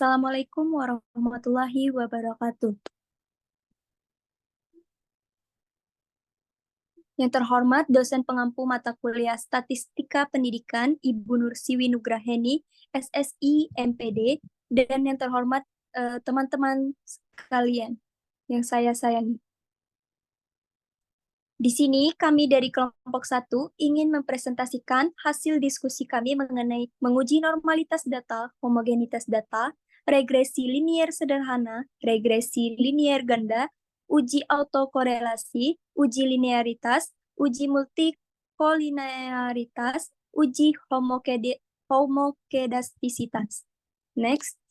Assalamualaikum warahmatullahi wabarakatuh. Yang terhormat dosen pengampu mata kuliah Statistika Pendidikan Ibu Nursiwi Nugraheni, SSI MPD, dan yang terhormat teman-teman sekalian yang saya sayangi. Di sini kami dari kelompok 1 ingin mempresentasikan hasil diskusi kami mengenai menguji normalitas data, homogenitas data, regresi linier sederhana, regresi linier ganda, uji autokorelasi, uji linearitas, uji multikolinearitas, uji homokedastisitas. Next.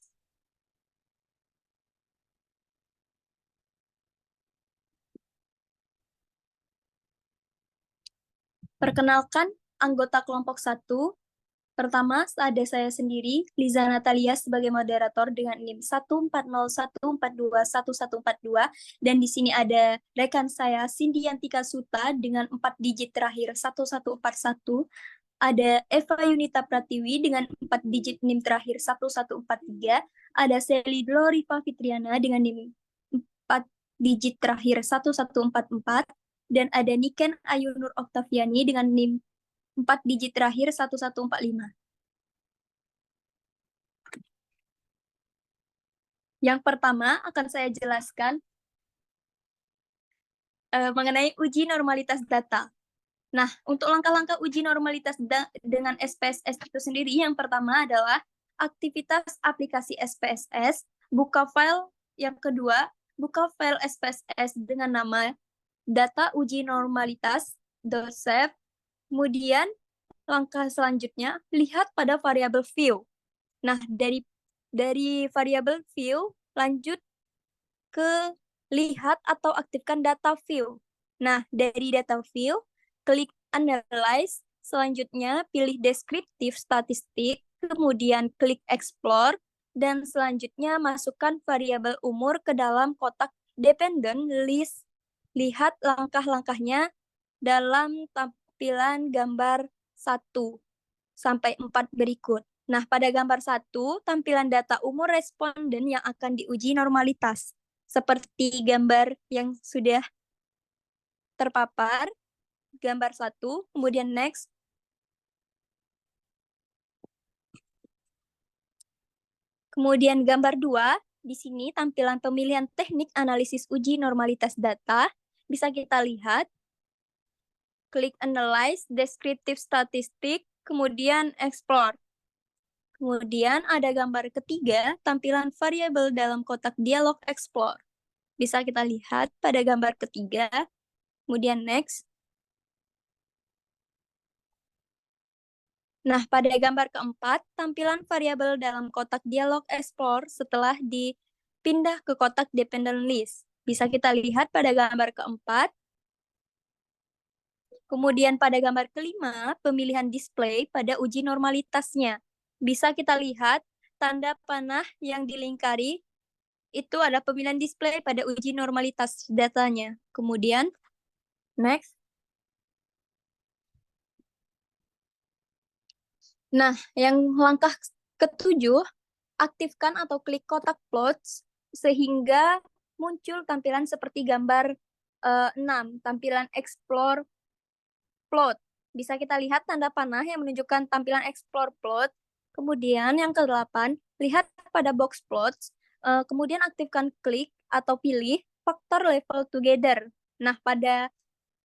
Perkenalkan anggota kelompok 1. Pertama, ada saya sendiri, Liza Natalia sebagai moderator dengan NIM 14014211142, dan di sini ada rekan saya Cindy Yantika Suta dengan 4 digit terakhir 1141, ada Eva Yunita Pratiwi dengan 4 digit NIM terakhir 1143, ada Sally Gloripa Fitriana dengan NIM 4 digit terakhir 1144, dan ada Niken Ayunur Oktaviani dengan NIM 4 digit terakhir 1145. Yang pertama akan saya jelaskan mengenai uji normalitas data. Nah, untuk langkah-langkah uji normalitas dengan SPSS itu sendiri, yang pertama adalah aktivitas aplikasi SPSS, buka file. Yang kedua, buka file SPSS dengan nama data uji normalitas .save. Kemudian langkah selanjutnya, lihat pada variabel view. Nah, dari variabel view, lanjut ke lihat atau aktifkan data view. Nah, dari data view, klik analyze, selanjutnya pilih deskriptif statistik, kemudian klik explore, dan selanjutnya masukkan variabel umur ke dalam kotak dependent list. Lihat langkah-langkahnya dalam tampilan gambar 1 sampai 4 berikut. Nah, pada gambar 1, tampilan data umur responden yang akan diuji normalitas. Seperti gambar yang sudah terpapar, gambar 1, kemudian next. Kemudian gambar 2, di sini tampilan pemilihan teknik analisis uji normalitas data. Bisa kita lihat, klik analyze, deskriptif statistik, kemudian explore. Kemudian ada gambar ketiga, tampilan variabel dalam kotak dialog explore. Bisa kita lihat pada gambar ketiga. Kemudian next. Nah, pada gambar keempat, tampilan variabel dalam kotak dialog explore setelah dipindah ke kotak dependent list. Bisa kita lihat pada gambar keempat. Kemudian pada gambar kelima, pemilihan display pada uji normalitasnya. Bisa kita lihat tanda panah yang dilingkari itu ada pemilihan display pada uji normalitas datanya. Kemudian, next. Nah, yang langkah ketujuh, aktifkan atau klik kotak plots sehingga muncul tampilan seperti gambar 6, tampilan explore plot. Bisa kita lihat tanda panah yang menunjukkan tampilan explore plot. Kemudian yang ke-8, lihat pada box plots, kemudian aktifkan klik atau pilih faktor level together. Nah, pada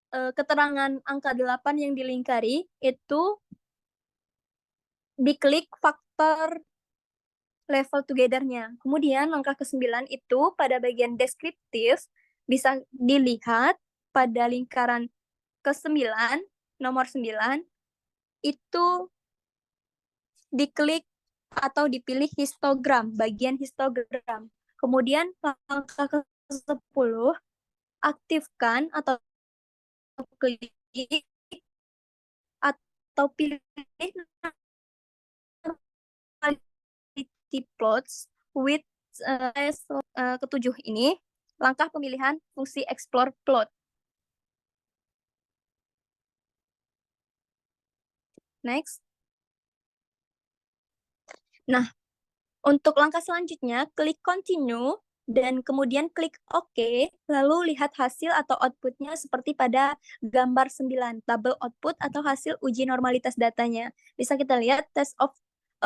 keterangan angka 8 yang dilingkari, itu diklik faktor level together-nya. Kemudian langkah ke-9 itu pada bagian deskriptif bisa dilihat pada lingkaran ke-9, nomor 9, itu diklik atau dipilih histogram, bagian histogram. Kemudian langkah ke-10, aktifkan atau klik atau pilih plots with ketujuh ini, langkah pemilihan fungsi explore plot. Next. Nah, Untuk langkah selanjutnya, klik continue dan kemudian klik OK, lalu lihat hasil atau outputnya seperti pada gambar 9, tabel output atau hasil uji normalitas datanya. Bisa kita lihat test of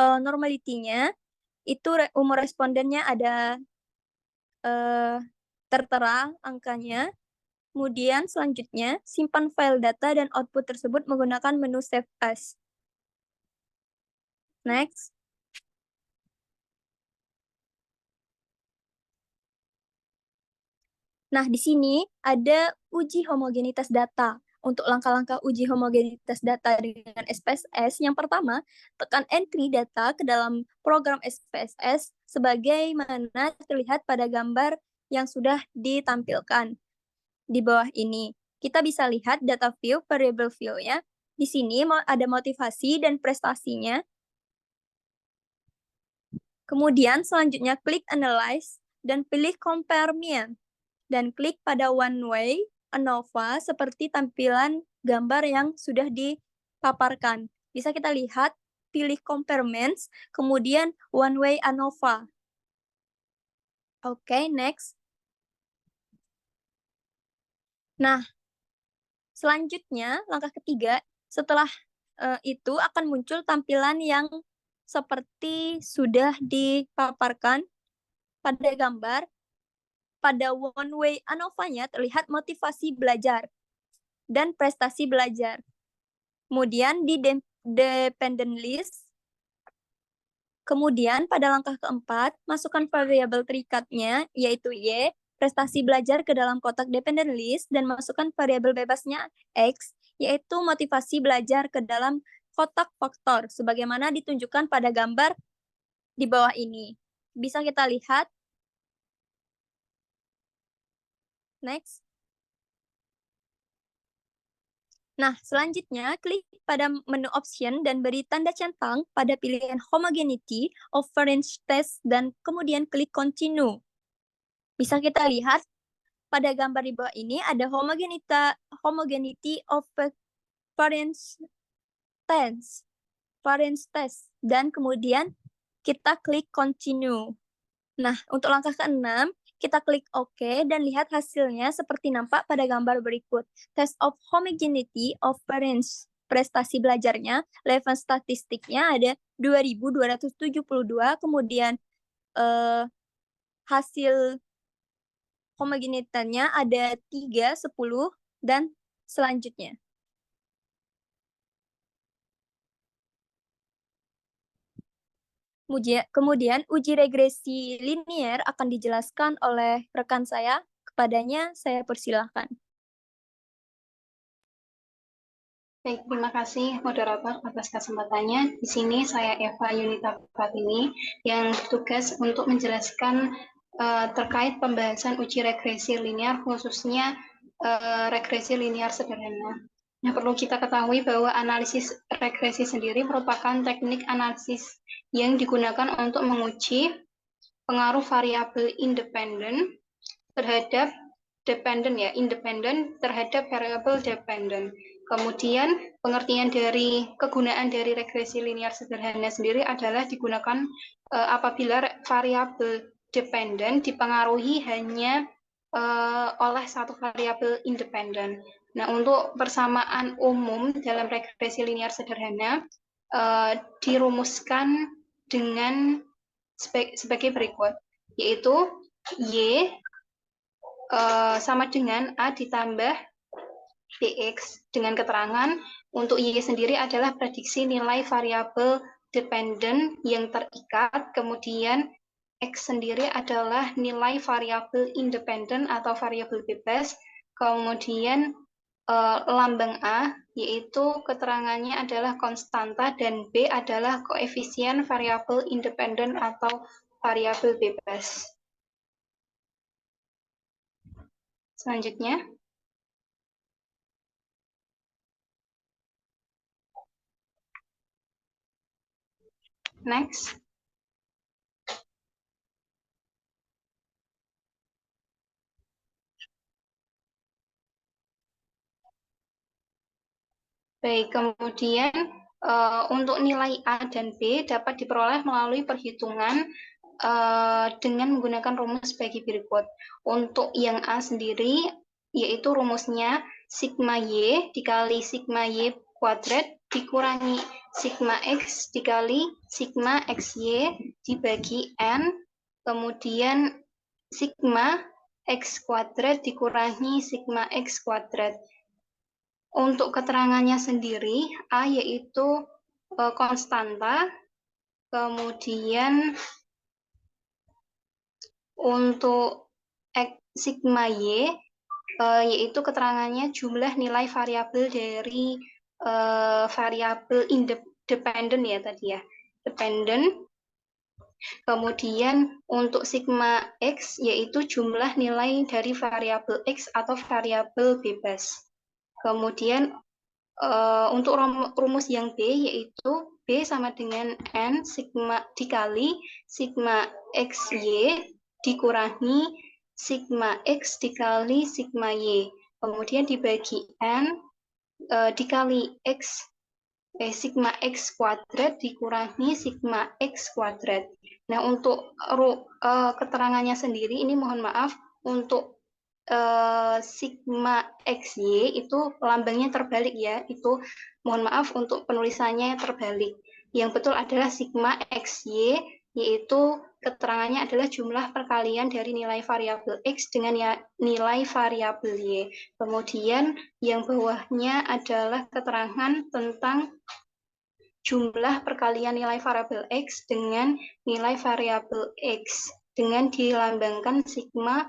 normality-nya, itu umur respondennya ada tertera angkanya. Kemudian selanjutnya, simpan file data dan output tersebut menggunakan menu Save As. Next. Nah, di sini ada uji homogenitas data. Untuk langkah-langkah uji homogenitas data dengan SPSS, yang pertama, tekan entry data ke dalam program SPSS sebagaimana terlihat pada gambar yang sudah ditampilkan di bawah ini. Kita bisa lihat data view, variable view-nya. Di sini ada motivasi dan prestasinya. Kemudian selanjutnya klik Analyze dan pilih Compare Mean. Dan klik pada One Way ANOVA seperti tampilan gambar yang sudah dipaparkan. Bisa kita lihat, pilih Compare Means, kemudian One Way ANOVA. Oke, next. Nah, selanjutnya, langkah ketiga, setelah itu akan muncul tampilan yang seperti sudah dipaparkan pada gambar. Pada One Way ANOVA-nya terlihat motivasi belajar dan prestasi belajar. Kemudian di dependent list, kemudian pada langkah keempat, masukkan variabel terikatnya, yaitu Y, prestasi belajar ke dalam kotak dependent list, dan masukkan variabel bebasnya X, yaitu motivasi belajar ke dalam kotak faktor, sebagaimana ditunjukkan pada gambar di bawah ini. Bisa kita lihat. Next. Nah, selanjutnya klik pada menu option dan beri tanda centang pada pilihan homogeneity of variance test dan kemudian klik continue. Bisa kita lihat pada gambar di bawah ini ada homogeneity of variance test dan kemudian kita klik continue. Nah, untuk langkah ke-6, kita klik OK dan lihat hasilnya seperti nampak pada gambar berikut. Test of homogeneity of variance. Prestasi belajarnya, level statistiknya ada 2.272, kemudian hasil homogenitasnya ada 3, 10, dan selanjutnya. Kemudian uji regresi linier akan dijelaskan oleh rekan saya. Kepadanya saya persilahkan. Baik, terima kasih moderator atas kesempatannya. Di sini saya Eva Yunita Pratini yang bertugas untuk menjelaskan terkait pembahasan uji regresi linear, khususnya regresi linear sederhana. Nah, perlu kita ketahui bahwa analisis regresi sendiri merupakan teknik analisis yang digunakan untuk menguji pengaruh variabel independen terhadap independen terhadap variabel dependen. Kemudian pengertian dari kegunaan dari regresi linear sederhana sendiri adalah digunakan apabila variabel dependen dipengaruhi hanya oleh satu variabel independen. Nah, untuk persamaan umum dalam regresi linear sederhana dirumuskan dengan sebagai berikut, yaitu Y sama dengan A ditambah dx dengan keterangan untuk Y sendiri adalah prediksi nilai variabel dependen yang terikat, kemudian X sendiri adalah nilai variabel independen atau variabel bebas, kemudian lambang A yaitu keterangannya adalah konstanta dan B adalah koefisien variabel independen atau variabel bebas. Selanjutnya. Next. Baik, kemudian Untuk nilai A dan B dapat diperoleh melalui perhitungan dengan menggunakan rumus bagi berikut. Untuk yang A sendiri, yaitu rumusnya sigma Y dikali sigma Y kuadrat dikurangi sigma X dikali sigma XY dibagi N, kemudian sigma X kuadrat dikurangi sigma X kuadrat. Untuk keterangannya sendiri, A yaitu konstanta, kemudian untuk sigma Y, yaitu keterangannya jumlah nilai variabel dari variabel independen ya tadi ya, dependent. Kemudian untuk sigma X, yaitu jumlah nilai dari variabel X atau variabel bebas. Kemudian untuk rumus yang B, yaitu B sama dengan N sigma dikali sigma XY dikurangi sigma X dikali sigma Y. Kemudian dibagi N dikali X, sigma X kuadrat dikurangi sigma X kuadrat. Nah, untuk keterangannya sendiri, ini mohon maaf, untuk sigma XY itu lambangnya terbalik ya, itu mohon maaf untuk penulisannya terbalik. Yang betul adalah sigma XY, yaitu keterangannya adalah jumlah perkalian dari nilai variabel X dengan nilai variabel Y. Kemudian yang bawahnya adalah keterangan tentang jumlah perkalian nilai variabel X dengan nilai variabel X dengan dilambangkan sigma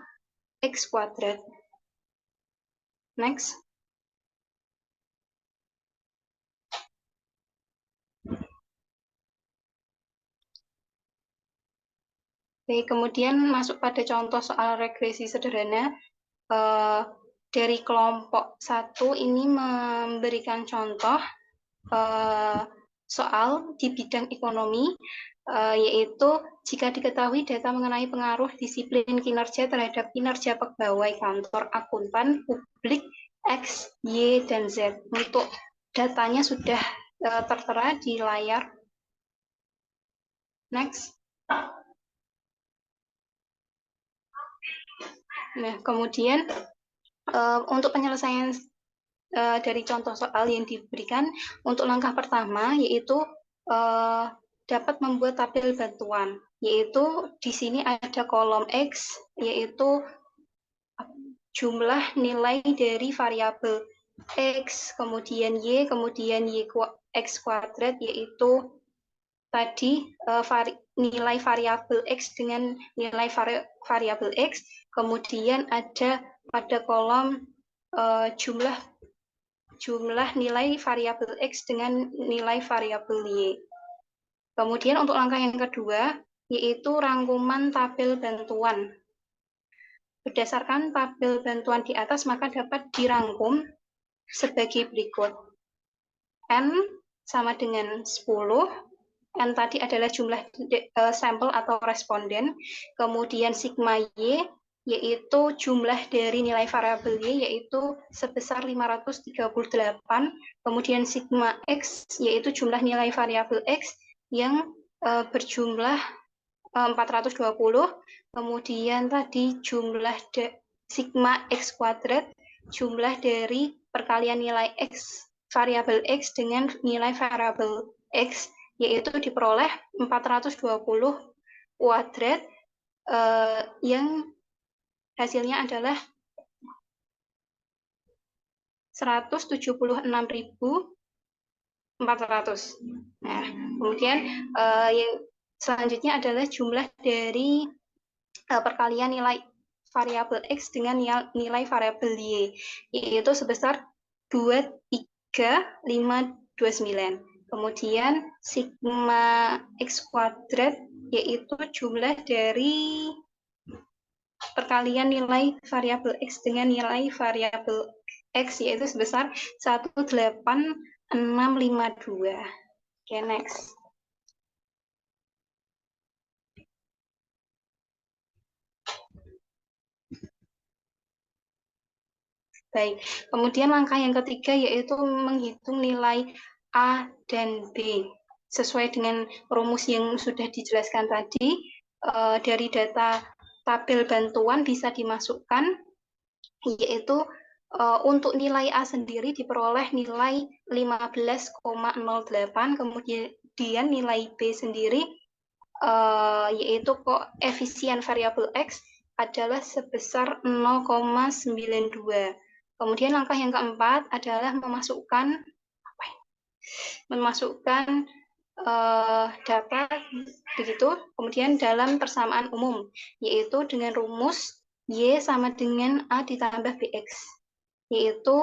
X kuadrat. Next. Oke, kemudian masuk pada contoh soal regresi sederhana. Dari kelompok 1 ini memberikan contoh soal di bidang ekonomi, yaitu jika diketahui data mengenai pengaruh disiplin kinerja terhadap kinerja pegawai kantor akuntan publik X, Y, dan Z. Untuk datanya sudah tertera di layar. Next. Nah, kemudian untuk penyelesaian dari contoh soal yang diberikan, untuk langkah pertama yaitu dapat membuat tabel bantuan, yaitu di sini ada kolom X, yaitu jumlah nilai dari variabel X, kemudian Y X kuadrat, yaitu tadi nilai variabel X dengan nilai variabel X, kemudian ada pada kolom jumlah nilai variabel X dengan nilai variabel Y. Kemudian untuk langkah yang kedua, yaitu rangkuman tabel bantuan. Berdasarkan tabel bantuan di atas, maka dapat dirangkum sebagai berikut. N sama dengan 10, N tadi adalah jumlah sampel atau responden, kemudian sigma Y, yaitu jumlah dari nilai variabel Y, yaitu sebesar 538, kemudian sigma X, yaitu jumlah nilai variabel X yang berjumlah 420, kemudian tadi jumlah sigma X kuadrat, jumlah dari perkalian nilai X, variabel X dengan nilai variabel X, yaitu diperoleh 420 kuadrat yang hasilnya adalah 176.400. Nah, kemudian yang selanjutnya adalah jumlah dari perkalian nilai variabel X dengan nilai variabel Y, yaitu sebesar 23529. Kemudian sigma X kuadrat, yaitu jumlah dari perkalian nilai variabel X dengan nilai variabel X, yaitu sebesar 18652. Oke, next. Baik, kemudian langkah yang ketiga yaitu menghitung nilai A, dan B. Sesuai dengan rumus yang sudah dijelaskan tadi, dari data tabel bantuan bisa dimasukkan, yaitu untuk nilai A sendiri diperoleh nilai 15,08, kemudian nilai B sendiri yaitu koefisien variabel X adalah sebesar 0,92. Kemudian langkah yang keempat adalah memasukkan data begitu, kemudian dalam persamaan umum, yaitu dengan rumus Y sama dengan A ditambah BX, yaitu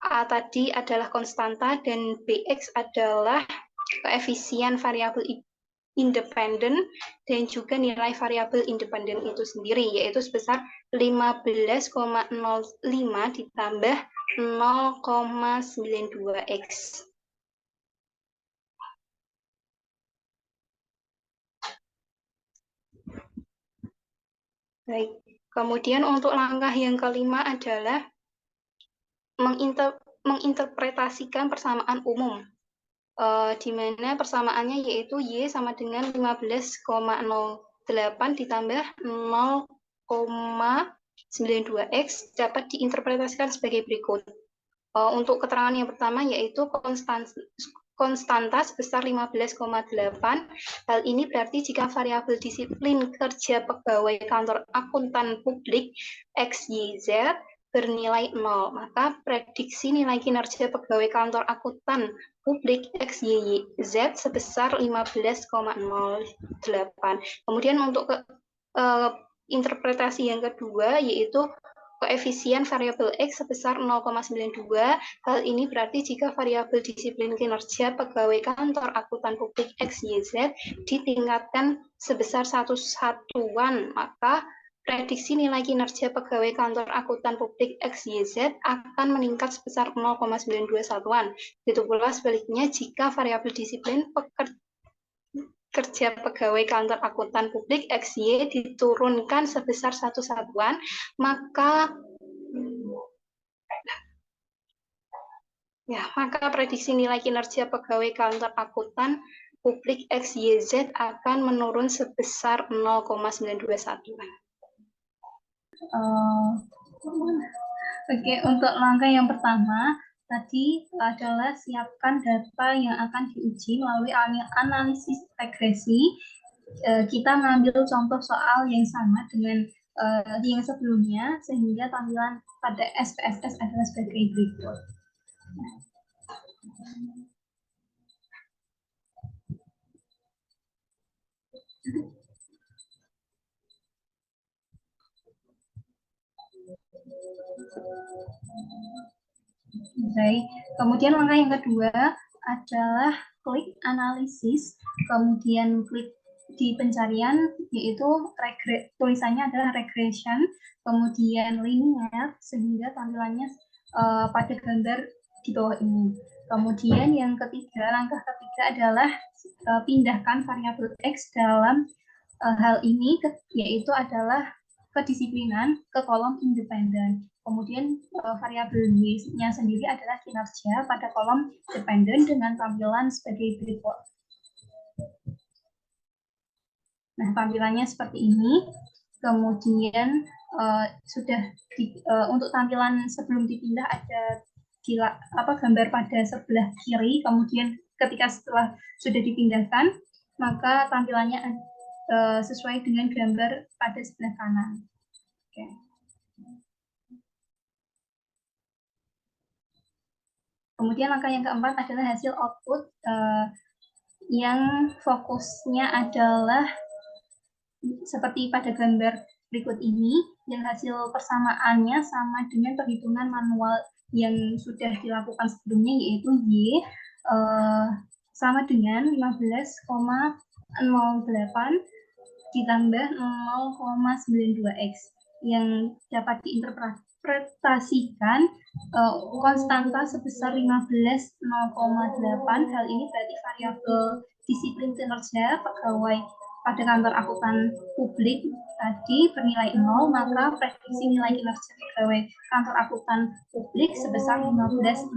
A tadi adalah konstanta dan BX adalah koefisien variabel independen dan juga nilai variabel independen itu sendiri, yaitu sebesar 15,05 ditambah 0,92X. Baik, kemudian untuk langkah yang kelima adalah menginterpretasikan persamaan umum, di mana persamaannya yaitu Y sama dengan 15,08 ditambah 0,92X dapat diinterpretasikan sebagai berikut. Untuk keterangan yang pertama yaitu konstanta sebesar 15,8. Hal ini berarti jika variabel disiplin kerja pegawai kantor akuntan publik XYZ bernilai 0, maka prediksi nilai kinerja pegawai kantor akuntan publik XYZ sebesar 15,08. Kemudian untuk interpretasi yang kedua yaitu koefisien variabel X sebesar 0,92. Hal ini berarti jika variabel disiplin kinerja pegawai kantor akuntan publik XYZ ditingkatkan sebesar 1 satuan, maka prediksi nilai kinerja pegawai kantor akuntan publik XYZ akan meningkat sebesar 0,92 satuan. Begitu pula sebaliknya jika variabel disiplin kerja pegawai kantor akuntan publik XY diturunkan sebesar 1 satuan, maka prediksi nilai kinerja pegawai kantor akuntan publik XYZ akan menurun sebesar 0,92 satuan. Oke, untuk langkah yang pertama tadi adalah siapkan data yang akan diuji melalui analisis regresi. Kita mengambil contoh soal yang sama dengan yang sebelumnya, sehingga tampilan pada SPSS adalah sebagai berikut. Baik, kemudian langkah yang kedua adalah klik analisis, kemudian klik di pencarian, yaitu tulisannya adalah regression, kemudian linear, sehingga tampilannya pada gambar di bawah ini. Kemudian yang ketiga, langkah ketiga adalah pindahkan variabel X dalam hal ini, yaitu adalah kedisiplinan ke kolom independen. Kemudian variabel Y-nya sendiri adalah kinerja pada kolom dependen dengan tampilan sebagai berikut. Nah, tampilannya seperti ini. Kemudian untuk tampilan sebelum dipindah ada gambar pada sebelah kiri. Kemudian setelah sudah dipindahkan, maka tampilannya sesuai dengan gambar pada sebelah kanan. Oke. Kemudian langkah yang keempat adalah hasil output yang fokusnya adalah seperti pada gambar berikut ini, yang hasil persamaannya sama dengan perhitungan manual yang sudah dilakukan sebelumnya, yaitu Y sama dengan 15,08 ditambah 0,92X yang dapat diinterpretasikan konstanta sebesar 15,08. Hal ini berarti variabel disiplin kinerja pegawai pada kantor akuntan publik tadi bernilai 0, maka prediksi nilai kinerja pegawai kantor akuntan publik sebesar 15,08.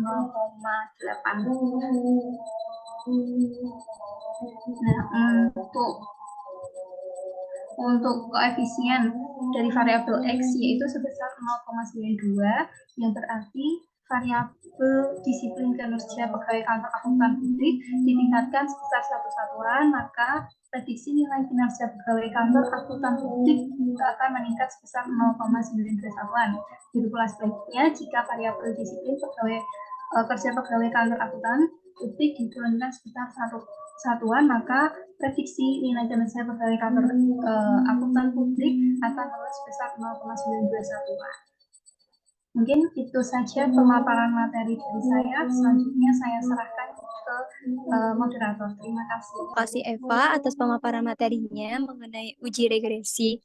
Nah, untuk koefisien dari variabel X yaitu sebesar 0,92, yang berarti variabel disiplin kinerja pegawai kantor akuntan publik ditingkatkan sebesar 1 satuan, maka prediksi nilai kinerja pegawai kantor akuntan publik akan meningkat sebesar 0,92 satuan. Begitu pula sebaliknya, jika variabel disiplin kerja pegawai kantor akuntan publik diturunkan sebesar 1 satuan, maka prediksi nilai kinerja pegawai kantor akuntan publik akan turun sebesar 0,92 satuan. Mungkin itu saja pemaparan materi dari saya. Selanjutnya saya serahkan ke moderator. Terima kasih. Terima kasih Eva atas pemaparan materinya mengenai uji regresi.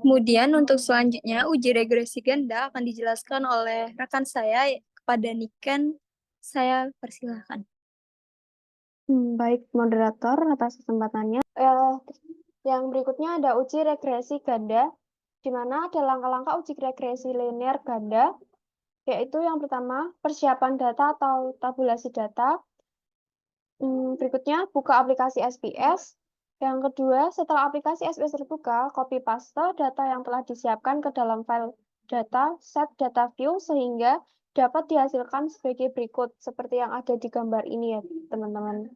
Kemudian untuk selanjutnya uji regresi ganda akan dijelaskan oleh rekan saya kepada Niken. Saya persilahkan. Baik, moderator atas kesempatannya. Yang berikutnya ada uji regresi ganda, di mana ada langkah-langkah uji regresi linear ganda, yaitu yang pertama, persiapan data atau tabulasi data. Berikutnya, buka aplikasi SPS. Yang kedua, setelah aplikasi SPS terbuka, copy paste data yang telah disiapkan ke dalam file data, set data view, sehingga dapat dihasilkan sebagai berikut, seperti yang ada di gambar ini ya, teman-teman.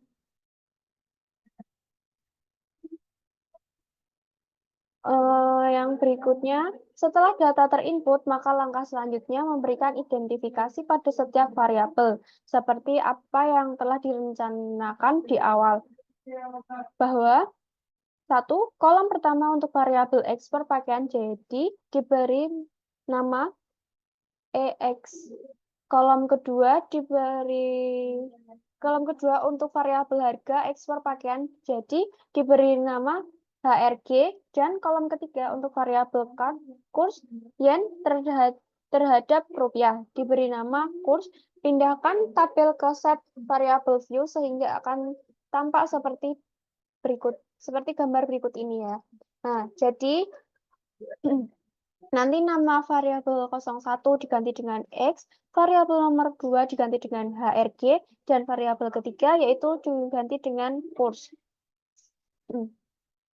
Yang berikutnya, setelah data terinput, maka langkah selanjutnya memberikan identifikasi pada setiap variabel, seperti apa yang telah direncanakan di awal. Bahwa satu, kolom pertama untuk variabel ekspor pakaian jadi diberi nama EX. Kolom kedua untuk variabel harga ekspor pakaian jadi diberi nama HRG, dan kolom ketiga untuk variabel kurs yen terhadap rupiah diberi nama kurs. Pindahkan tabel ke set variabel view sehingga akan tampak seperti gambar berikut ini ya. Nah, jadi nanti nama variabel 01 diganti dengan X, variabel nomor 2 diganti dengan HRG, dan variabel ketiga yaitu diganti dengan kurs.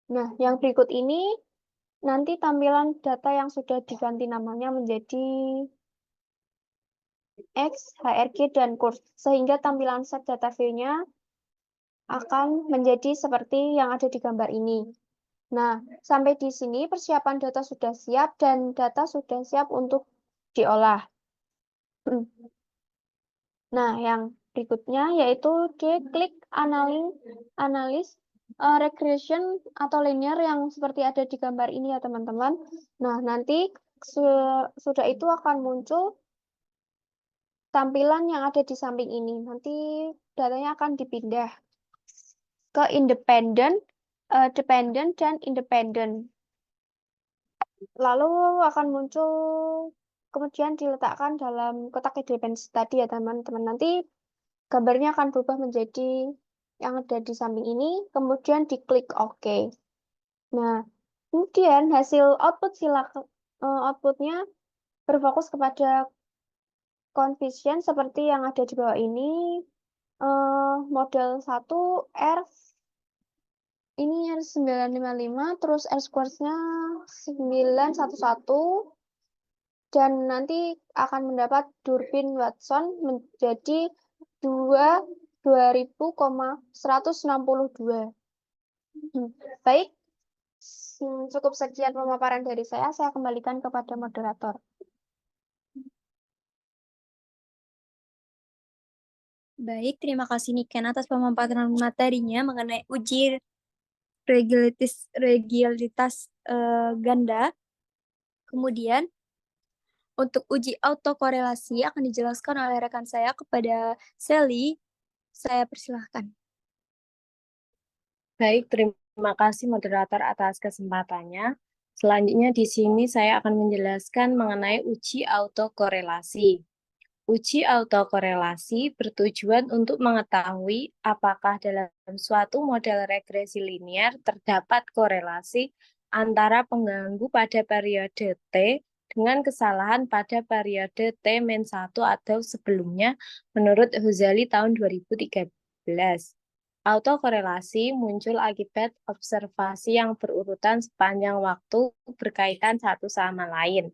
Nah, yang berikut ini nanti tampilan data yang sudah diganti namanya menjadi X, HRG, dan kurs. Sehingga tampilan set data view-nya akan menjadi seperti yang ada di gambar ini. Nah, sampai di sini persiapan data sudah siap dan data sudah siap untuk diolah. Nah, yang berikutnya yaitu klik analis regression atau linear yang seperti ada di gambar ini ya teman-teman. Nah, nanti sudah itu akan muncul tampilan yang ada di samping ini. Nanti datanya akan dipindah ke dependent, dan independent. Lalu akan muncul, kemudian diletakkan dalam kotak independensi tadi ya teman-teman. Nanti gambarnya akan berubah menjadi yang ada di samping ini, kemudian diklik OK. Nah, kemudian hasil outputnya berfokus kepada coefisien seperti yang ada di bawah ini. Model 1 R ini R955, terus R squared-nya 911, dan nanti akan mendapat Durbin Watson menjadi 2000,162. Baik, cukup sekian pemaparan dari saya kembalikan kepada moderator. Baik, terima kasih Niken atas pemaparan materinya mengenai uji realitas ganda. Kemudian, untuk uji autokorelasi akan dijelaskan oleh rekan saya kepada Sally. Saya persilahkan. Baik, terima kasih moderator atas kesempatannya. Selanjutnya di sini saya akan menjelaskan mengenai uji autokorelasi. Uji autokorelasi bertujuan untuk mengetahui apakah dalam suatu model regresi linear terdapat korelasi antara pengganggu pada periode T dengan kesalahan pada periode T-1 atau sebelumnya menurut Huzali tahun 2013. Autokorelasi muncul akibat observasi yang berurutan sepanjang waktu berkaitan satu sama lain.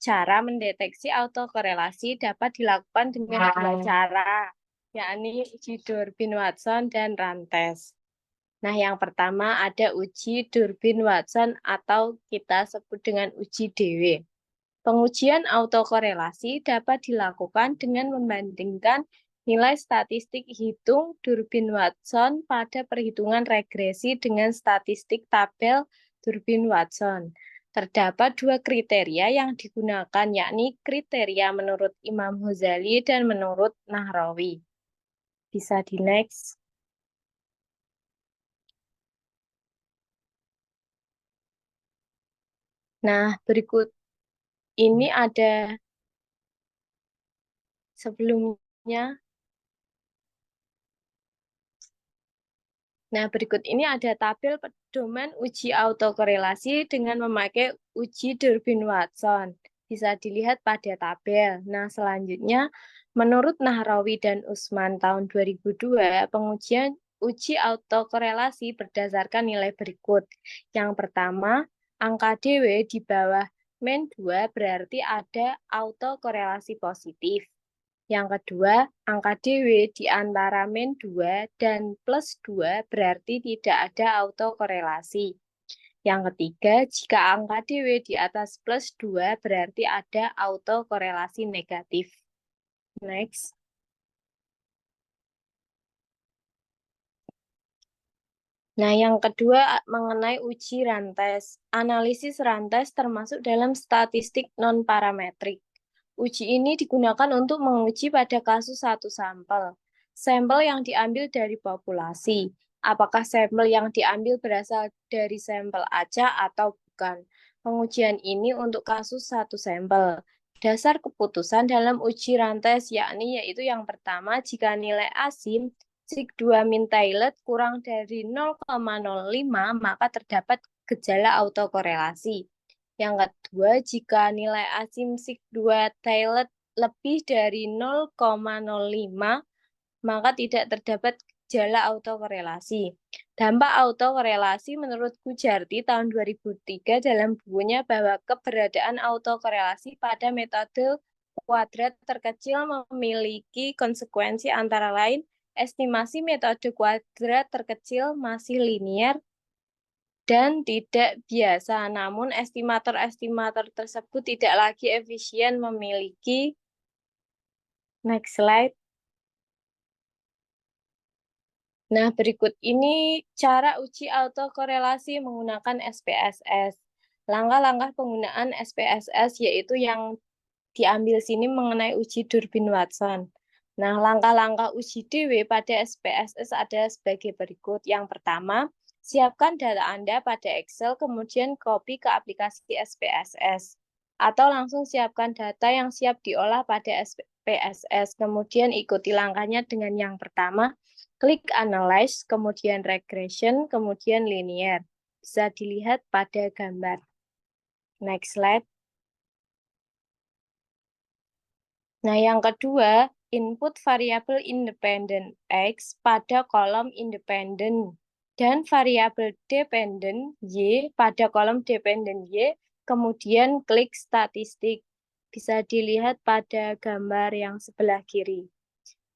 Cara mendeteksi autokorelasi dapat dilakukan dengan dua cara, yakni uji Durbin-Watson dan Rantes. Nah, yang pertama ada uji Durbin-Watson atau kita sebut dengan uji DW. Pengujian autokorelasi dapat dilakukan dengan membandingkan nilai statistik hitung Durbin-Watson pada perhitungan regresi dengan statistik tabel Durbin-Watson. Terdapat dua kriteria yang digunakan, yakni kriteria menurut Imam Ghazali dan menurut Nahrawi. Bisa di next. Nah, berikut ini ada sebelumnya. Nah, berikut ini ada tabel pedoman uji autokorelasi dengan memakai uji Durbin-Watson. Bisa dilihat pada tabel. Nah, selanjutnya, menurut Nahrawi dan Usman tahun 2002, pengujian uji autokorelasi berdasarkan nilai berikut. Yang pertama, angka DW di bawah min 2 berarti ada autokorelasi positif. Yang kedua, angka DW di antara min 2 dan plus 2 berarti tidak ada autokorelasi. Yang ketiga, jika angka DW di atas plus 2 berarti ada autokorelasi negatif. Next. Nah, yang kedua mengenai uji Rantes. Analisis Rantes termasuk dalam statistik non-parametrik. Uji ini digunakan untuk menguji pada kasus satu sampel. Sampel yang diambil dari populasi. Apakah sampel yang diambil berasal dari sampel acak atau bukan? Pengujian ini untuk kasus satu sampel. Dasar keputusan dalam uji Rantes yaitu yang pertama, jika nilai asim sig2 min Taillet kurang dari 0,05 maka terdapat gejala autokorelasi. Yang kedua, jika nilai asim sig2 Taillet lebih dari 0,05 maka tidak terdapat gejala autokorelasi. Dampak autokorelasi menurut Gujarti tahun 2003 dalam bukunya bahwa keberadaan autokorelasi pada metode kuadrat terkecil memiliki konsekuensi antara lain estimasi metode kuadrat terkecil masih linier dan tidak biasa, namun estimator-estimator tersebut tidak lagi efisien memiliki. Next slide. Nah, berikut ini cara uji autokorelasi menggunakan SPSS. Langkah-langkah penggunaan SPSS yaitu yang diambil sini mengenai uji Durbin-Watson. Nah, langkah-langkah uji DW pada SPSS ada sebagai berikut. Yang pertama, siapkan data Anda pada Excel, kemudian copy ke aplikasi SPSS. Atau langsung siapkan data yang siap diolah pada SPSS, kemudian ikuti langkahnya dengan yang pertama, klik Analyze, kemudian Regression, kemudian Linear. Bisa dilihat pada gambar. Next slide. Nah, yang kedua, input variabel independen X pada kolom independen dan variabel dependen Y pada kolom dependen Y, kemudian klik statistik. Bisa dilihat pada gambar yang sebelah kiri.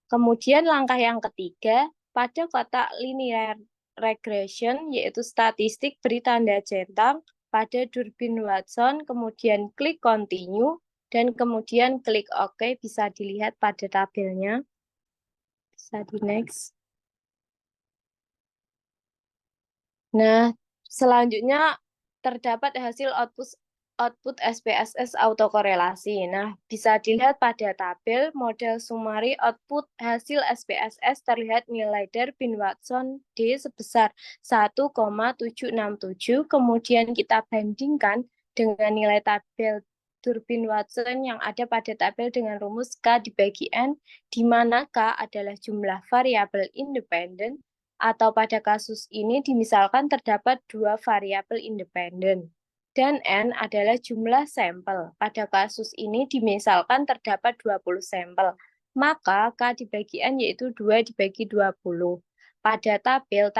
Kemudian langkah yang ketiga, pada kotak linear regression, yaitu statistik beri tanda centang pada Durbin-Watson, kemudian klik continue, dan kemudian klik OK, bisa dilihat pada tabelnya. Bisa di next. Nah, selanjutnya terdapat hasil output SPSS autokorelasi. Nah, bisa dilihat pada tabel model summary output hasil SPSS terlihat nilai Durbin-Watson D sebesar 1,767, kemudian kita bandingkan dengan nilai tabel Durbin Watson yang ada pada tabel dengan rumus K dibagi N, di mana K adalah jumlah variabel independen, atau pada kasus ini dimisalkan terdapat 2 variabel independen. Dan N adalah jumlah sampel. Pada kasus ini dimisalkan terdapat 20 sampel. Maka K dibagi N yaitu 2 dibagi 20. Pada tabel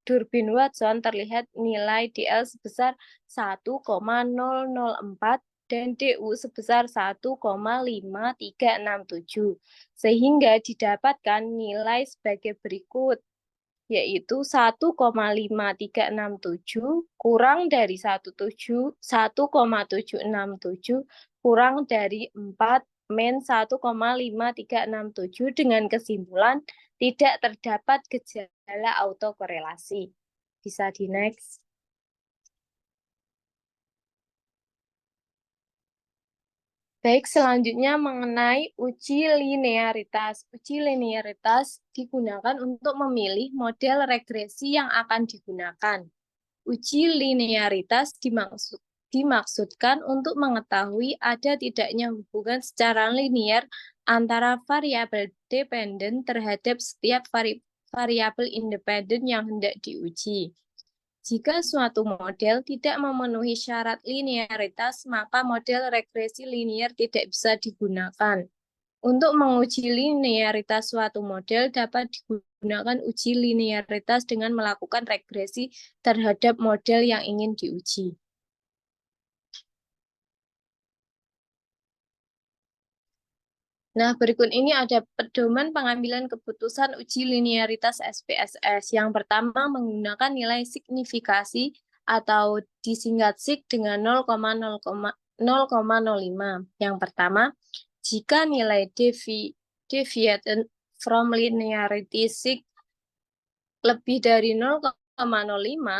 Durbin Watson terlihat nilai DL sebesar 1,004 dan DU sebesar 1,5367. Sehingga didapatkan nilai sebagai berikut, yaitu 1,5367 kurang dari 1,767 kurang dari 4 min 1,5367 dengan kesimpulan tidak terdapat gejala autokorelasi. Bisa di next. Baik, selanjutnya mengenai uji linearitas. Uji linearitas digunakan untuk memilih model regresi yang akan digunakan. Uji linearitas dimaksudkan untuk mengetahui ada tidaknya hubungan secara linear antara variabel dependen terhadap setiap variabel independen yang hendak diuji. Jika suatu model tidak memenuhi syarat linearitas, maka model regresi linear tidak bisa digunakan. Untuk menguji linearitas suatu model dapat digunakan uji linearitas dengan melakukan regresi terhadap model yang ingin diuji. Nah, berikut ini ada pedoman pengambilan keputusan uji linearitas SPSS. Yang pertama, menggunakan nilai signifikasi atau disingkat SIG dengan 0,05. Yang pertama, jika nilai deviation from linearity SIG lebih dari 0,05,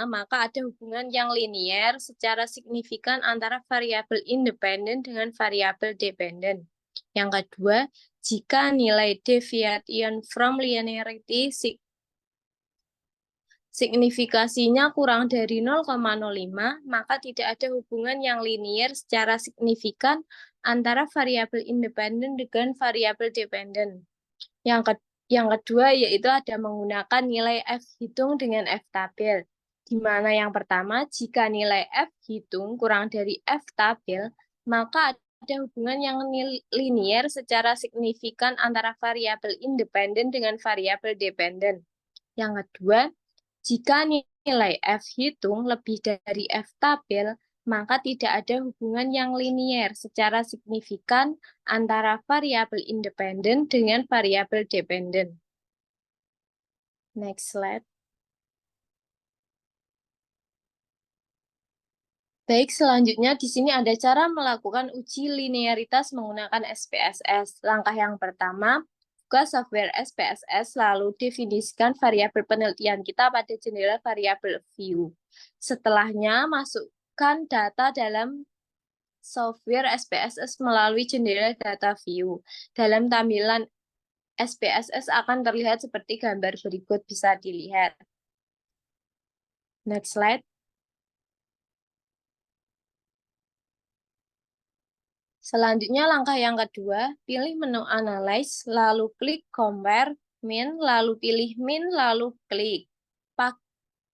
maka ada hubungan yang linier secara signifikan antara variabel independen dengan variabel dependen. Yang kedua, jika nilai deviation from linearity signifikasinya kurang dari 0,05, maka tidak ada hubungan yang linier secara signifikan antara variabel independen dengan variabel dependen. Yang kedua yaitu ada menggunakan nilai F hitung dengan F tabel. Di mana yang pertama, jika nilai F hitung kurang dari F tabel, maka ada hubungan yang linier secara signifikan antara variabel independen dengan variabel dependen. Yang kedua, jika nilai F hitung lebih dari F tabel, maka tidak ada hubungan yang linier secara signifikan antara variabel independen dengan variabel dependen. Next slide. Baik, selanjutnya di sini ada cara melakukan uji linearitas menggunakan SPSS. Langkah yang pertama, buka software SPSS, lalu definisikan variabel penelitian kita pada jendela variabel view. Setelahnya, masukkan data dalam software SPSS melalui jendela data view. Dalam tampilan SPSS akan terlihat seperti gambar berikut, bisa dilihat. Next slide. Selanjutnya langkah yang kedua, pilih menu Analyze, lalu klik Compare, Min, lalu pilih Min, lalu klik.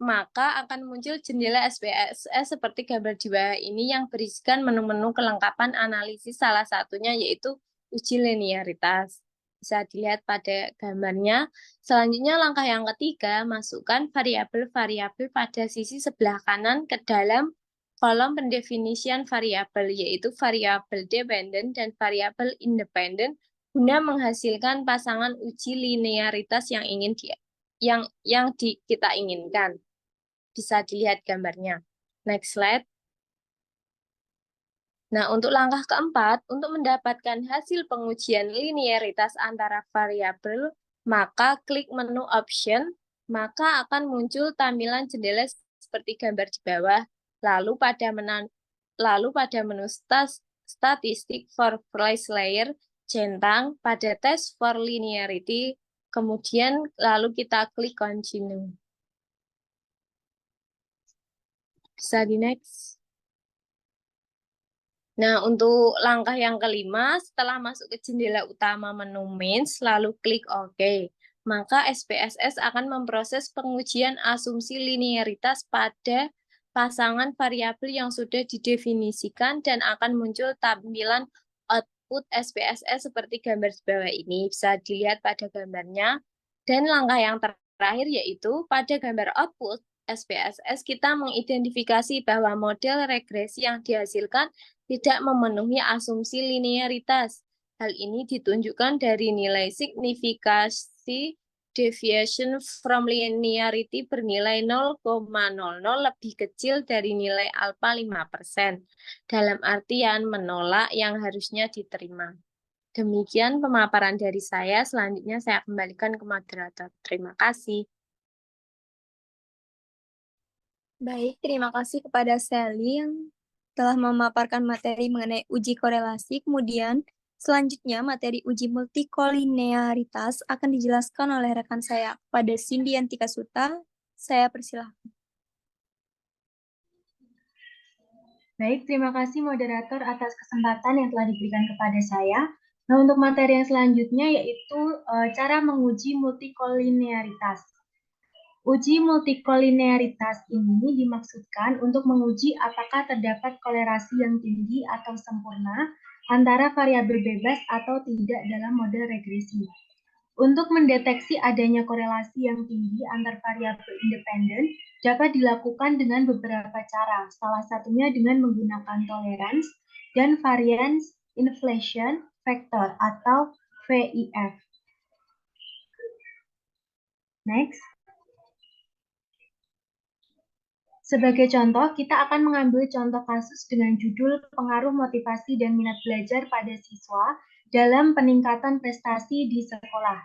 Maka akan muncul jendela SPSS seperti gambar di bawah ini yang berisikan menu-menu kelengkapan analisis, salah satunya yaitu uji linearitas. Bisa dilihat pada gambarnya. Selanjutnya langkah yang ketiga, masukkan variabel-variabel pada sisi sebelah kanan ke dalam kolom pendefinisian variabel, yaitu variabel dependen dan variabel independen, guna menghasilkan pasangan uji linearitas yang kita inginkan. Bisa dilihat gambarnya. Next slide. Nah, untuk langkah keempat, untuk mendapatkan hasil pengujian linearitas antara variabel, maka klik menu Option, maka akan muncul tampilan jendela seperti gambar di bawah. Lalu pada menu Statistik for Place Layer, centang pada Test for Linearity, kemudian lalu kita klik Continue. Bisa di next. Nah, untuk langkah yang kelima, setelah masuk ke jendela utama menu Mains, lalu klik OK, maka SPSS akan memproses pengujian asumsi linearitas pada pasangan variabel yang sudah didefinisikan dan akan muncul tampilan output SPSS seperti gambar di bawah ini. Bisa dilihat pada gambarnya. Dan langkah yang terakhir yaitu pada gambar output SPSS kita mengidentifikasi bahwa model regresi yang dihasilkan tidak memenuhi asumsi linearitas. Hal ini ditunjukkan dari nilai signifikasi deviation from linearity bernilai 0,00 lebih kecil dari nilai alfa 5%, dalam artian menolak yang harusnya diterima. Demikian pemaparan dari saya, selanjutnya saya kembalikan ke moderator. Terima kasih. Baik, terima kasih kepada Sally yang telah memaparkan materi mengenai uji korelasi. Kemudian, selanjutnya materi uji multikolinearitas akan dijelaskan oleh rekan saya kepada Cindy Yantika Suta. Saya persilahkan. Baik, terima kasih moderator atas kesempatan yang telah diberikan kepada saya. Nah, untuk materi yang selanjutnya yaitu cara menguji multikolinearitas. Uji multikolinearitas ini dimaksudkan untuk menguji apakah terdapat kolerasi yang tinggi atau sempurna antara variabel bebas atau tidak dalam model regresi. Untuk mendeteksi adanya korelasi yang tinggi antar variabel independen dapat dilakukan dengan beberapa cara, salah satunya dengan menggunakan tolerance dan variance inflation factor atau VIF. Next. Sebagai contoh, kita akan mengambil contoh kasus dengan judul pengaruh motivasi dan minat belajar pada siswa dalam peningkatan prestasi di sekolah.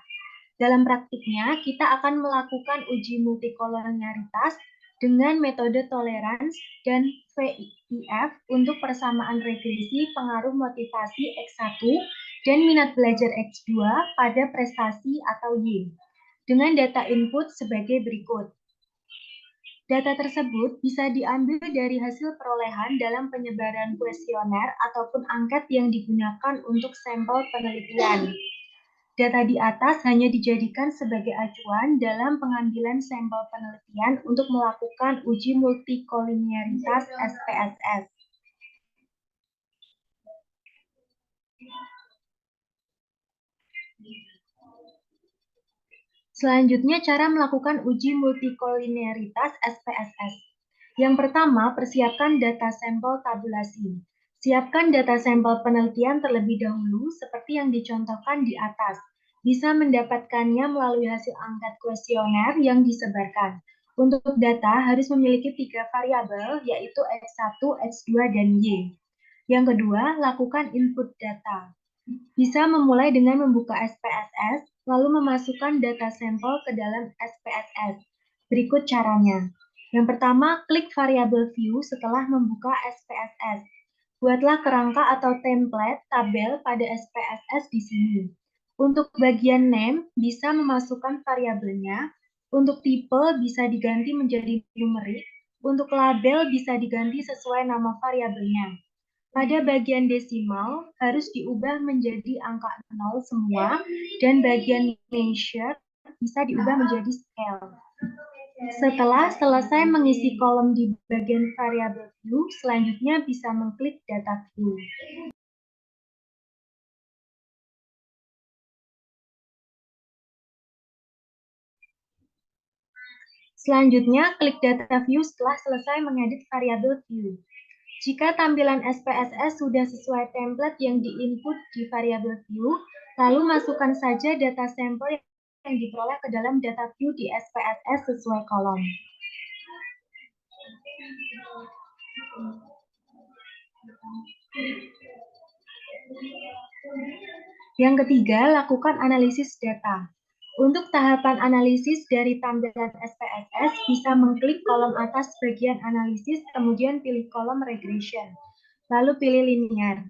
Dalam praktiknya, kita akan melakukan uji multikolinearitas dengan metode tolerance dan VIF untuk persamaan regresi pengaruh motivasi X1 dan minat belajar X2 pada prestasi atau Y, dengan data input sebagai berikut. Data tersebut bisa diambil dari hasil perolehan dalam penyebaran kuesioner ataupun angket yang digunakan untuk sampel penelitian. Data di atas hanya dijadikan sebagai acuan dalam pengambilan sampel penelitian untuk melakukan uji multikolinearitas SPSS. Selanjutnya, cara melakukan uji multikolinearitas SPSS. Yang pertama, persiapkan data sampel tabulasi. Siapkan data sampel penelitian terlebih dahulu seperti yang dicontohkan di atas. Bisa mendapatkannya melalui hasil angket kuesioner yang disebarkan. Untuk data harus memiliki 3 variabel, yaitu X1, X2, dan Y. Yang kedua, lakukan input data. Bisa memulai dengan membuka SPSS, lalu memasukkan data sampel ke dalam SPSS. Berikut caranya. Yang pertama, klik variabel view setelah membuka SPSS. Buatlah kerangka atau template tabel pada SPSS di sini. Untuk bagian name, bisa memasukkan variabelnya. Untuk tipe, bisa diganti menjadi numerik. Untuk label, bisa diganti sesuai nama variabelnya. Pada bagian desimal harus diubah menjadi angka 0 semua dan bagian measure bisa diubah menjadi scale. Setelah selesai mengisi kolom di bagian variabel view, selanjutnya bisa mengklik data view. Selanjutnya, klik data view setelah selesai mengedit variabel view. Jika tampilan SPSS sudah sesuai template yang diinput di variabel view, lalu masukkan saja data sampel yang diperoleh ke dalam data view di SPSS sesuai kolom. Yang ketiga, lakukan analisis data. Untuk tahapan analisis dari tampilan SPSS, bisa mengklik kolom atas bagian analisis, kemudian pilih kolom regression, lalu pilih linear.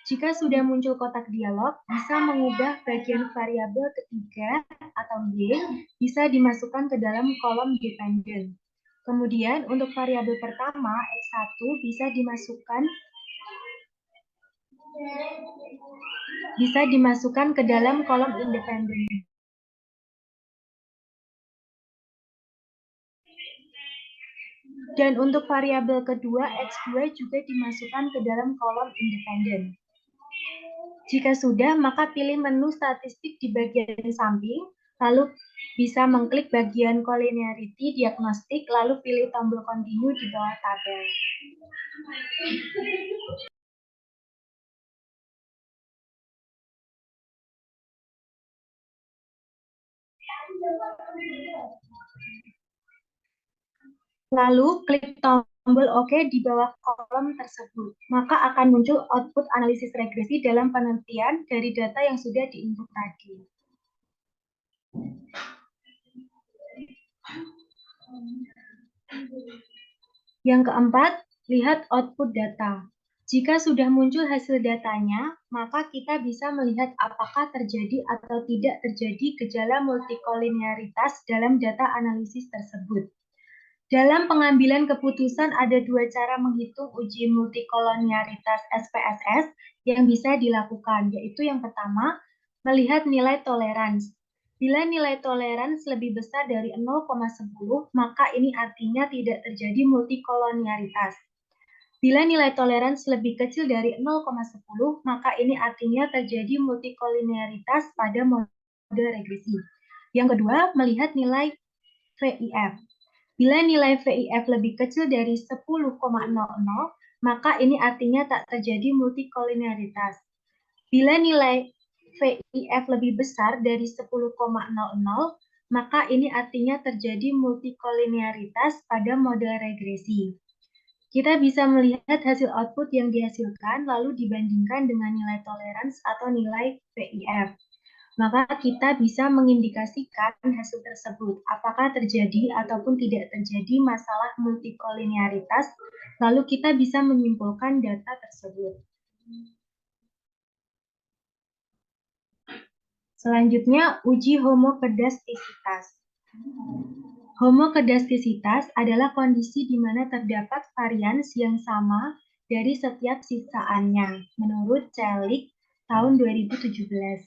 Jika sudah muncul kotak dialog, bisa mengubah bagian variabel ketiga atau Y, bisa dimasukkan ke dalam kolom dependent. Kemudian, untuk variabel pertama, X1, bisa dimasukkan bisa dimasukkan ke dalam kolom independen. Dan untuk variabel kedua, X2 juga dimasukkan ke dalam kolom independen. Jika sudah, maka pilih menu statistik di bagian samping, lalu bisa mengklik bagian collinearity diagnostik, lalu pilih tombol continue di bawah tabel. Lalu klik tombol OK di bawah kolom tersebut. Maka akan muncul output analisis regresi dalam penelitian dari data yang sudah diinput tadi. Yang keempat, lihat output data. Jika sudah muncul hasil datanya, maka kita bisa melihat apakah terjadi atau tidak terjadi gejala multikolinearitas dalam data analisis tersebut. Dalam pengambilan keputusan ada dua cara menghitung uji multikolonialitas SPSS yang bisa dilakukan, yaitu yang pertama, melihat nilai tolerans. Bila nilai tolerans lebih besar dari 0,10, maka ini artinya tidak terjadi multikolonialitas. Bila nilai tolerans lebih kecil dari 0,10, maka ini artinya terjadi multikolonialitas pada model regresi. Yang kedua, melihat nilai VIF. Bila nilai VIF lebih kecil dari 10,00, maka ini artinya tak terjadi multikolonialitas. Bila nilai VIF lebih besar dari 10,00, maka ini artinya terjadi multikolonialitas pada model regresi. Kita bisa melihat hasil output yang dihasilkan lalu dibandingkan dengan nilai tolerans atau nilai VIF. Maka kita bisa mengindikasikan hasil tersebut, apakah terjadi ataupun tidak terjadi masalah multikoliniaritas, lalu kita bisa menyimpulkan data tersebut. Selanjutnya, uji homokedastisitas. Homokedastisitas adalah kondisi di mana terdapat varians yang sama dari setiap sisaannya, menurut Celik tahun 2017.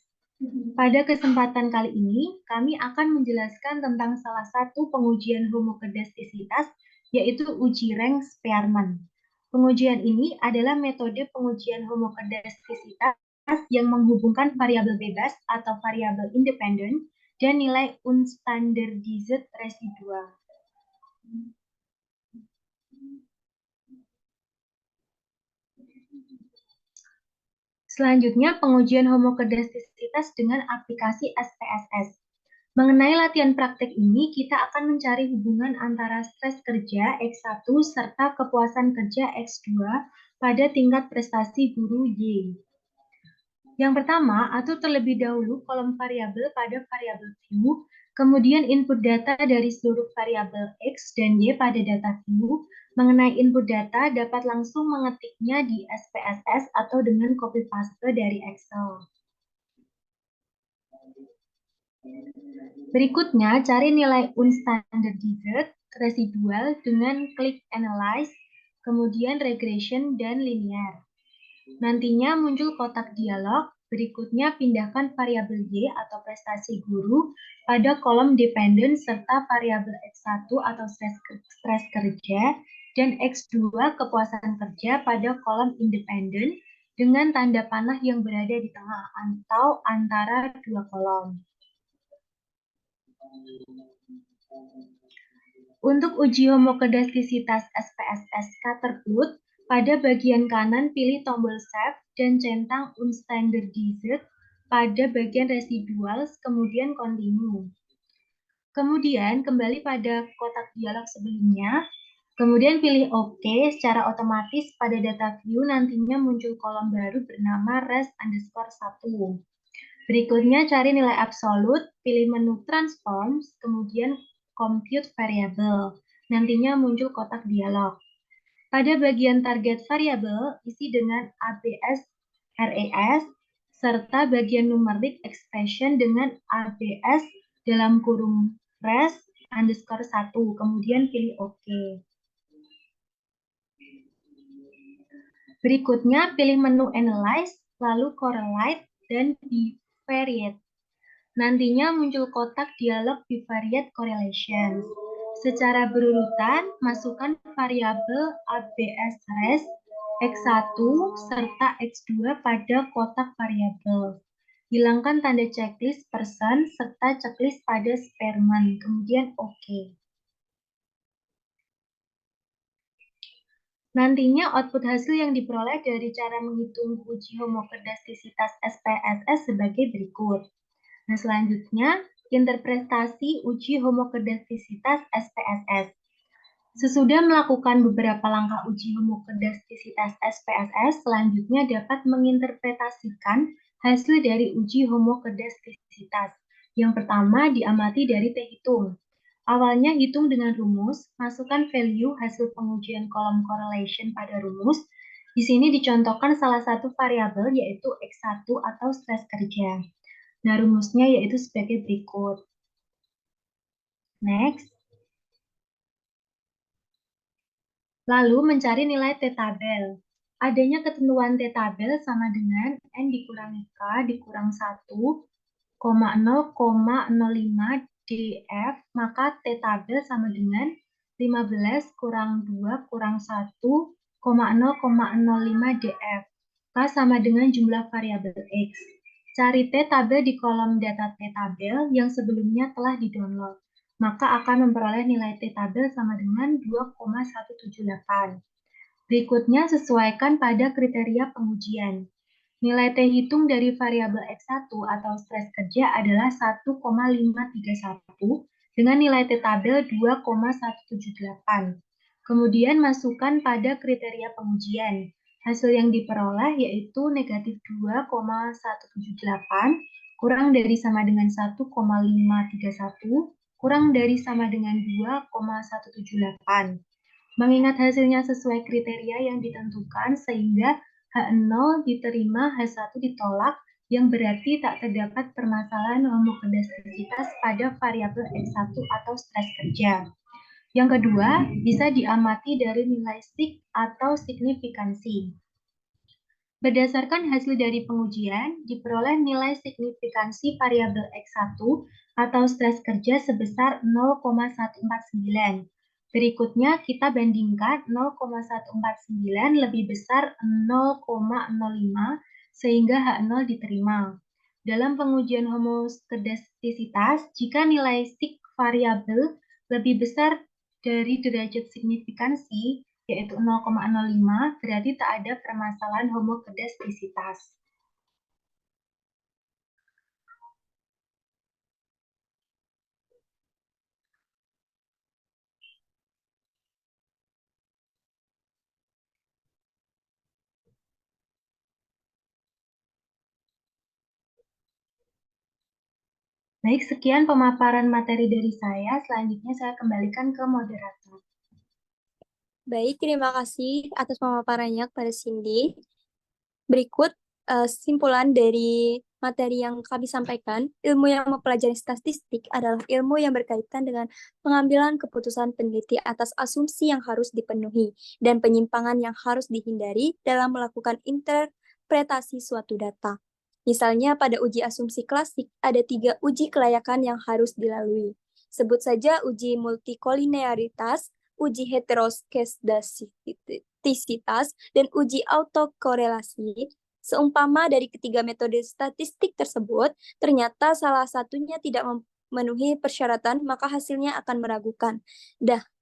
Pada kesempatan kali ini, kami akan menjelaskan tentang salah satu pengujian homokedastisitas, yaitu uji Rank-Spearman. Pengujian ini adalah metode pengujian homokedastisitas yang menghubungkan variabel bebas atau variabel independen dan nilai unstandardized residual. Selanjutnya, pengujian homokedastisitas dengan aplikasi SPSS. Mengenai latihan praktek ini, kita akan mencari hubungan antara stres kerja X1 serta kepuasan kerja X2 pada tingkat prestasi guru Y. Yang pertama, atur terlebih dahulu kolom variabel pada variabel Q, kemudian input data dari seluruh variabel X dan Y pada data Q. Mengenai input data, dapat langsung mengetiknya di SPSS atau dengan copy paste dari Excel. Berikutnya, cari nilai unstandardized residual dengan klik Analyze, kemudian Regression dan Linear. Nantinya muncul kotak dialog, berikutnya pindahkan variabel Y atau prestasi guru pada kolom dependen serta variabel X1 atau stres kerja dan X2 kepuasan kerja pada kolom independen dengan tanda panah yang berada di tengah atau antara dua kolom. Untuk uji homokedastisitas SPSS Scatterplot, pada bagian kanan pilih tombol Save dan centang Unstandardized pada bagian Residuals, kemudian Continue. Kemudian kembali pada kotak dialog sebelumnya, kemudian pilih OK. Secara otomatis pada data view nantinya muncul kolom baru bernama res_1. Berikutnya cari nilai absolut, pilih menu Transforms, kemudian Compute Variable. Nantinya muncul kotak dialog. Pada bagian target variable, isi dengan ABS RES, serta bagian numerik expression dengan ABS dalam kurung res_1, kemudian pilih OK. Berikutnya, pilih menu Analyze, lalu Correlate, dan Bivariate. Nantinya muncul kotak dialog Bivariate Correlation. Secara berurutan, masukkan variabel ABS-RES X1 serta X2 pada kotak variabel. Hilangkan tanda checklist person serta checklist pada Spearman, kemudian OK. Nantinya output hasil yang diperoleh dari cara menghitung uji homokerdastisitas SPSS sebagai berikut. Nah, selanjutnya, interpretasi uji homokerdastisitas SPSS. Sesudah melakukan beberapa langkah uji homokerdastisitas SPSS, selanjutnya dapat menginterpretasikan hasil dari uji homokerdastisitas. Yang pertama, diamati dari T-hitung. Awalnya hitung dengan rumus, masukkan value hasil pengujian kolom correlation pada rumus. Di sini dicontohkan salah satu variabel yaitu X1 atau stres kerja. Nah, rumusnya yaitu sebagai berikut. Next. Lalu mencari nilai T-tabel. Adanya ketentuan T-tabel sama dengan N dikurangi K dikurang 1,0,05 df, maka T-tabel sama dengan 15 kurang 2 kurang 1,0,05 df. K sama dengan jumlah variabel X. Cari T-tabel di kolom data T-tabel yang sebelumnya telah di-download. Maka akan memperoleh nilai T-tabel sama dengan 2,178. Berikutnya, sesuaikan pada kriteria pengujian. Nilai T-hitung dari variabel X1 atau stres kerja adalah 1,531 dengan nilai T-tabel 2,178. Kemudian masukkan pada kriteria pengujian. Hasil yang diperoleh yaitu negatif 2,178 kurang dari sama dengan 1,531 kurang dari sama dengan 2,178. Mengingat hasilnya sesuai kriteria yang ditentukan sehingga H0 diterima, H1 ditolak, yang berarti tak terdapat permasalahan homokerdastisitas pada variabel X1 atau stres kerja. Yang kedua, bisa diamati dari nilai sig atau signifikansi. Berdasarkan hasil dari pengujian, diperoleh nilai signifikansi variabel X1 atau stres kerja sebesar 0,149. Berikutnya kita bandingkan 0,149 lebih besar 0,05 sehingga H0 diterima. Dalam pengujian homokerdastisitas, jika nilai sig variabel lebih besar dari derajat signifikansi, yaitu 0,05, berarti tak ada permasalahan homokerdastisitas. Baik, sekian pemaparan materi dari saya. Selanjutnya saya kembalikan ke moderator. Baik, terima kasih atas pemaparannya kepada Cindy. Berikut simpulan dari materi yang kami sampaikan. Ilmu yang mempelajari statistik adalah ilmu yang berkaitan dengan pengambilan keputusan peneliti atas asumsi yang harus dipenuhi dan penyimpangan yang harus dihindari dalam melakukan interpretasi suatu data. Misalnya pada uji asumsi klasik ada 3 uji kelayakan yang harus dilalui. Sebut saja uji multikolinearitas, uji heteroskedastisitas, dan uji autokorelasi. Seumpama dari ketiga metode statistik tersebut, ternyata salah satunya tidak memenuhi persyaratan, maka hasilnya akan meragukan.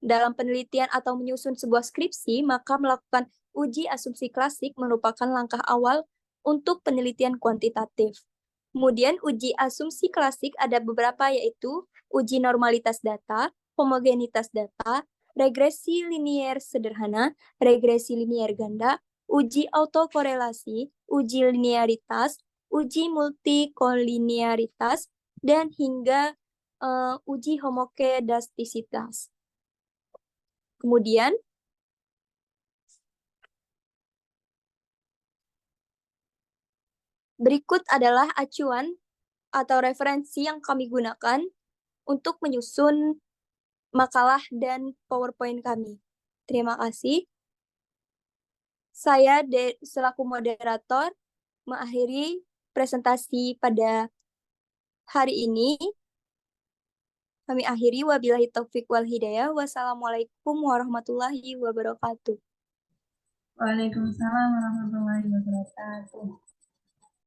Dalam penelitian atau menyusun sebuah skripsi, maka melakukan uji asumsi klasik merupakan langkah awal untuk penelitian kuantitatif. Kemudian uji asumsi klasik ada beberapa yaitu uji normalitas data, homogenitas data, regresi linier sederhana, regresi linier ganda, uji autokorelasi, uji linearitas, uji multikolinearitas, dan hingga uji homokedastisitas. Kemudian, berikut adalah acuan atau referensi yang kami gunakan untuk menyusun makalah dan PowerPoint kami. Terima kasih. Saya selaku moderator mengakhiri presentasi pada hari ini. Kami akhiri, wabillahi taufik wal hidayah. Wassalamualaikum warahmatullahi wabarakatuh. Waalaikumsalam warahmatullahi wabarakatuh.